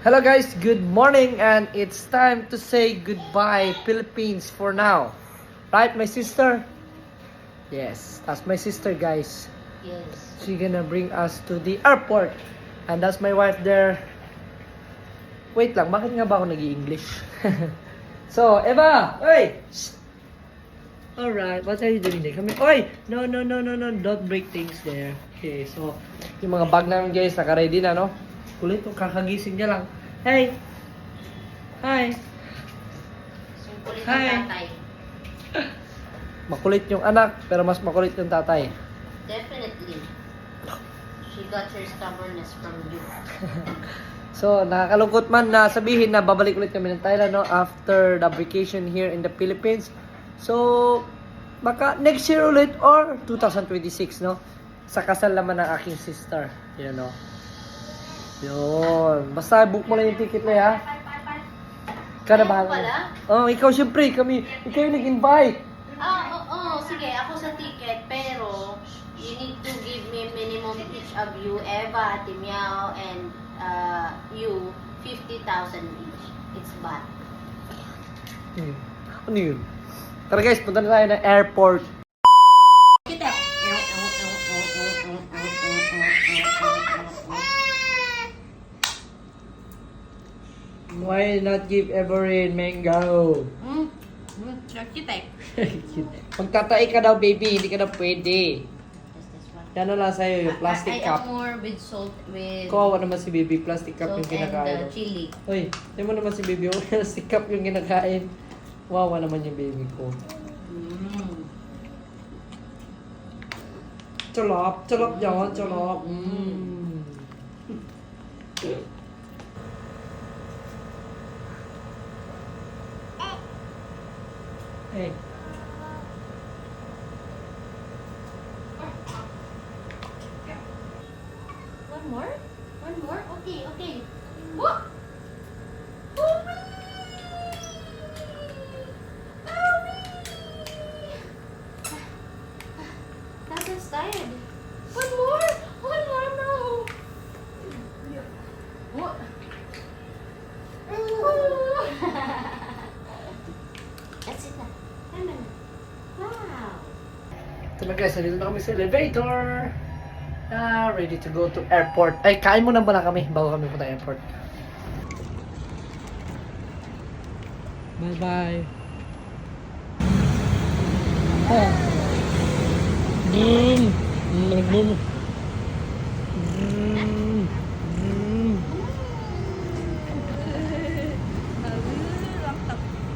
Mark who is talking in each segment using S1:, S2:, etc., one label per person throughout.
S1: Hello guys, good morning and it's time to say goodbye Philippines for now. Right, my sister? Yes, that's my sister guys.
S2: Yes.
S1: She's gonna bring us to the airport. And that's my wife there. Wait lang, bakit nga ba ako nag-i-English? So, Eva! Oy! Shh! Alright, what are you doing there? Come here. Oy! No, don't break things there. Okay, so, yung mga bag namin guys, naka-ready na, no? Kulit, kakagising niya lang. Hey! Hi!
S2: Sungkulit
S1: Hi.
S2: ng tatay.
S1: Makulit yung anak, pero mas makulit yung tatay.
S2: Definitely. She got her stubbornness from you.
S1: So, nakakalungkot man na sabihin na babalik ulit kami ng Thailand, no? After the vacation here in the Philippines. So, baka next year ulit or 2026, no? Sa kasal naman ng aking sister. You know? Yun. Basta book mo lang yung ticket na, ha? Ikaw na bahala.
S2: Pala?
S1: Oh, ikaw syempre, ikaw yung nag-invite.
S2: Oo, sige, ako sa ticket, pero you need to give me minimum each of you, Eva, Ate Miao, and you, 50,000 each. It's bad.
S1: Ano yun? Tara guys, punta na tayo ng airport.
S2: Kita.
S1: Why not give Everin mango?
S2: Kita.
S1: Magtatai ka daw, baby. Hindi ka daw pwede.
S2: This one.
S1: Yan na lang sa'yo, yung plastic
S2: I
S1: cup.
S2: am more with salt, with
S1: Kawawa naman si baby, plastic cup
S2: salt
S1: yung kinakain.
S2: and chili.
S1: Uy, tayo mo naman si baby, plastic cup yung kinakain. Kawawa naman yung baby ko. Chalop, chalop yan, chalop. Hey.
S2: One more? One more? Okay. What? That's tired. One more, no. What? That's it na. Tama na. Wow.
S1: Ito na guys, nandito na kami sa elevator. Ready to go to airport. Ay, kain muna ba na kami bago kami punta airport. Bye-bye. Oh.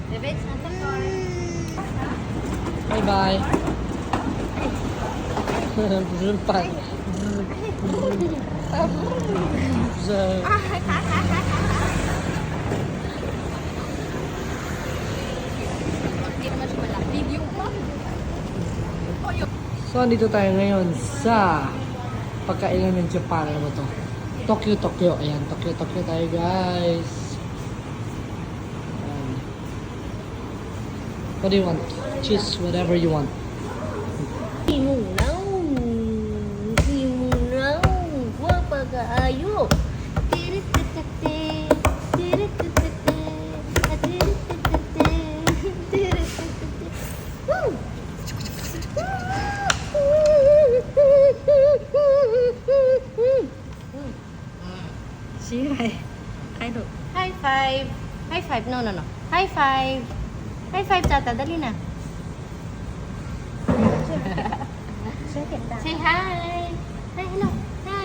S2: Bebek, nasa car.
S1: Bye-bye. Zumpan. So, andito tayo ngayon sa pagkainan ng Japan. Ano ba to? Tokyo. Ayan, Tokyo tayo guys. What do you want? Choose whatever you want.
S2: Pag-aayo.
S3: See, I don't.
S2: High five. High five. No. High five. High five, Tata. Dali na. Say hi. Hi, hello. Hi.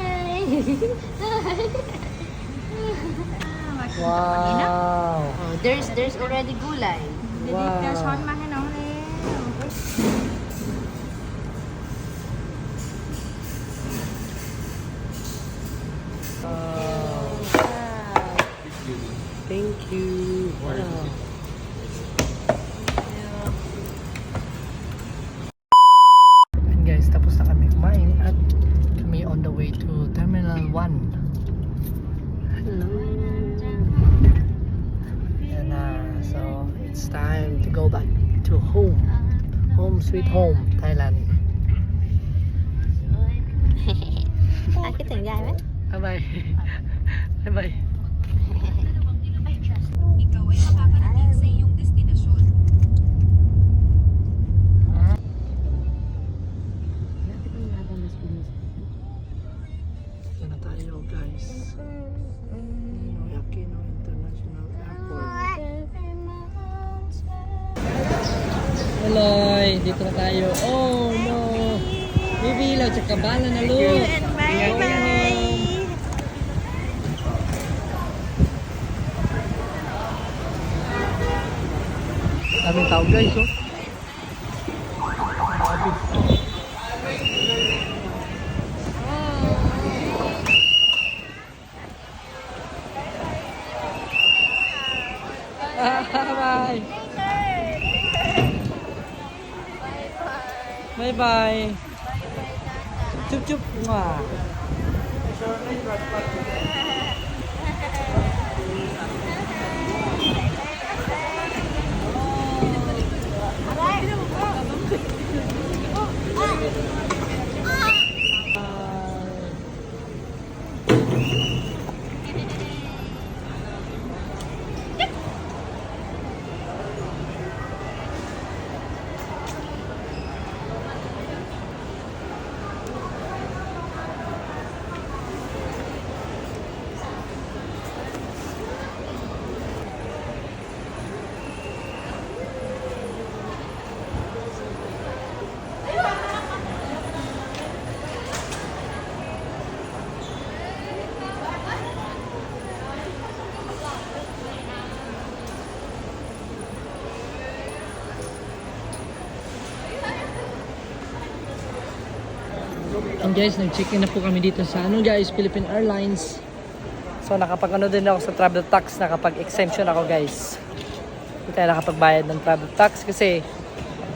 S1: Wow!
S2: Oh, there's already gulay.
S1: Wow! Thank you. Wow. And guys, tapos na kami kumain at kami on the way to Terminal 1. Hello. And so it's time to go back to home. Home sweet home, Thailand.
S3: คิดถึงยายไหม
S1: Bye bye. Bye bye. Aloy, dito na tayo. Oh no! Baby, ilaw, tsaka bala na lo.
S3: And bye-bye.
S1: Daming tao guys, oh. Bye. Bye bye. Chup chup. Mwah. And guys, nag-check-in na po kami dito sa Philippine Airlines. So nakapag-ano din ako sa travel tax, nakapag-exemption ako guys. Hindi tayo nakapagbayad ng travel tax kasi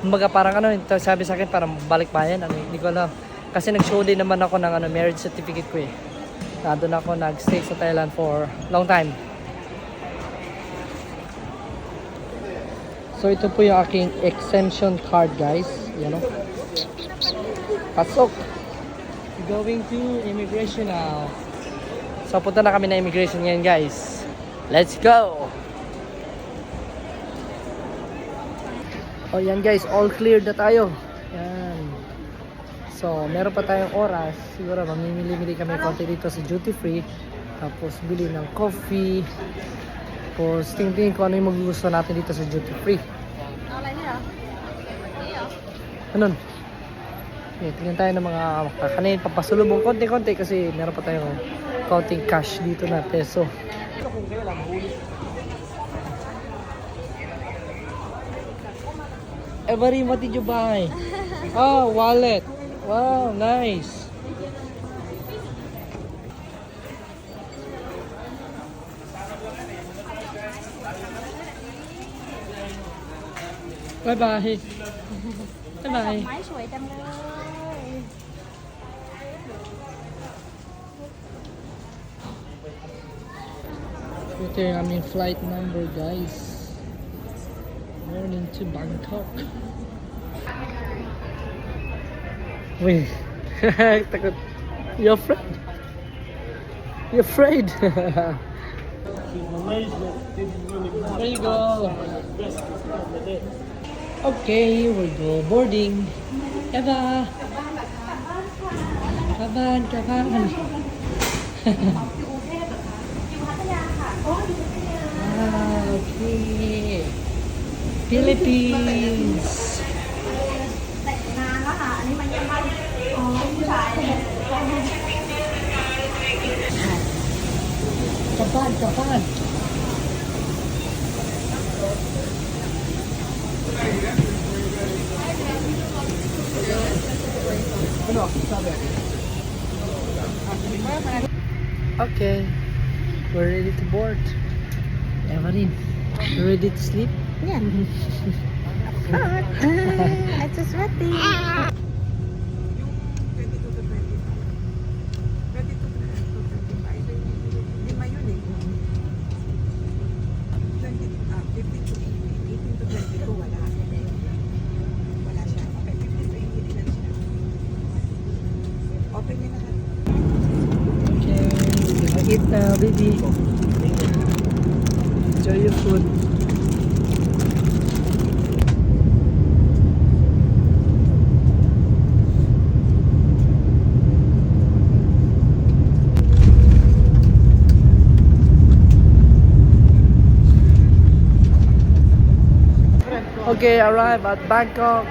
S1: kumbaga parang sabi sa akin parang balik bayan, hindi ko alam. Kasi nag-show din naman ako ng marriage certificate ko eh. Doon ako nag-stay sa Thailand for long time. So ito po yung aking exemption card guys. Yan o. Pasok! Going to immigration now. So punta na kami na immigration ngayon guys. Let's go! Oh yan guys, all clear na tayo. Yan. So meron pa tayong oras. Siguro mamimili-mili kami konti dito sa duty free. Tapos bili ng coffee. Tapos tingin ko ano yung magugusto natin dito sa duty free. Ano? Okay, tingnan tayo ng mga kakanin, papasulubong konti-konti kasi meron pa tayong counting cash dito na peso. Every, what did you buy? Oh, wallet. Wow, nice. Bye-bye. Bye-bye.
S3: ไม้สวยจังเลย
S1: Ito yung aming flight number guys. Morning to Bangkok. Wait. Takot. You're afraid? You're afraid? There you go. Okay, we'll go boarding. Eva! Kaban, kaban. Okay. Philippines. Kapan, kapan. Okay, we're ready to board. Evelyn, you ready to sleep?
S3: Yeah. I'm just sweating.
S1: Eat now, baby. Enjoy your food. Okay, arrive at Bangkok.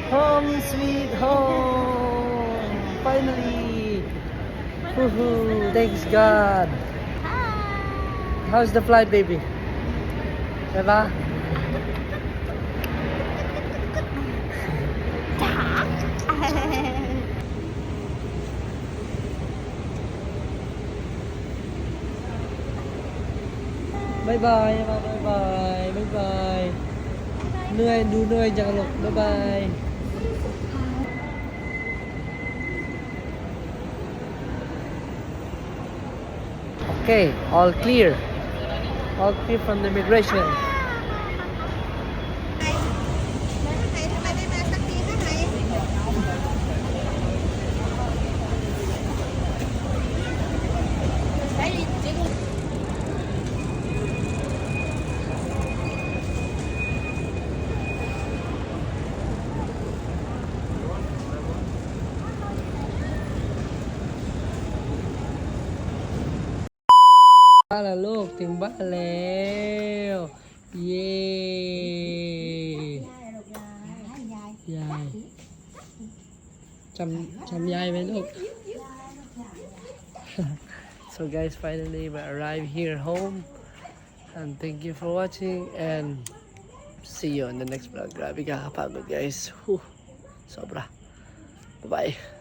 S1: Home sweet home. Finally. Woohoo! Thanks God. How's the flight, baby? Diba? Bye bye, Eva. Bye bye. Bye bye. เหนื่อยดูเหนื่อยจังลูก Bye bye. Okay, all clear. All clear from the immigration.
S3: ทำไมไม่มาสักทีข้างใน
S1: บ้านแล้วลูกถึงบ้านแล้ว เย้ยายจำยายไหมลูก So guys, finally we arrived here home and thank you for watching and see you on the next vlog. Grabe kakapagod guys. Sobra. Bye bye.